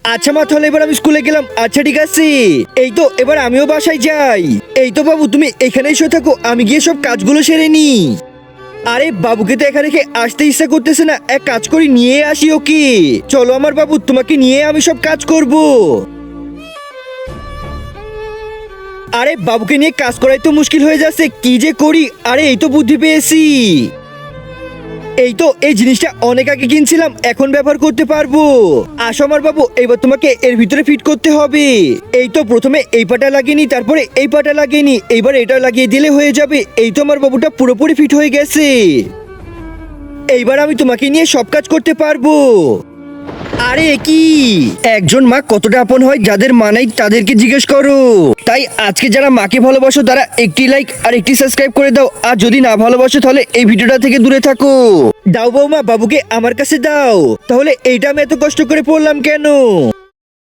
আচ্ছা মা, তাহলে এবার আমি স্কুলে গেলাম। আচ্ছা ঠিক আছে। এই তো এবার আমিও বাসায় যাই। এই তো বাবু, তুমি এখানেই শুয়ে থাকো, আমি গিয়ে সব কাজগুলো সেরে নি। আরে বাবুকে তো একা রেখে আসতে ইচ্ছা করতেছে না, এক কাজ করি নিয়ে আসি ওকে। চলো আমার বাবু, তোমাকে নিয়ে আমি সব কাজ করব। আরে বাবুকে নিয়ে কাজ করাই তো মুশকিল হয়ে যাচ্ছে, কি যে করি। আরে এই তো বুদ্ধি পেয়েছি। এই তো এই জিনিসটা অনেক আগে কিনছিলাম, এখন ব্যবহার করতে পারবো। আসো আমার বাবু, এবার তোমাকে এর ভিতরে ফিট করতে হবে। এই তো প্রথমে এই পাটা লাগিয়ে নি, তারপরে এই পাটা লাগিয়ে নি, এইবার এটা লাগিয়ে দিলে হয়ে যাবে। এই তো আমার বাবুটা পুরোপুরি ফিট হয়ে গেছে। এইবার আমি তোমাকে নিয়ে সব কাজ করতে পারবো। আরে কি, একজন মা কতটা আপন হয়, যাদের মা নাই তাদেরকে জিজ্ঞেস করো। তাই আজকে যারা মাকে ভালোবাসো তারা একটি লাইক আর একটি সাবস্ক্রাইব করে দাও, আর যদি না ভালোবাসো তাহলে এই ভিডিওটা থেকে দূরে থাকো। দাও বৌমা, বাবুকে আমার কাছে দাও। তাহলে এইটা আমি এত কষ্ট করে পড়লাম কেন?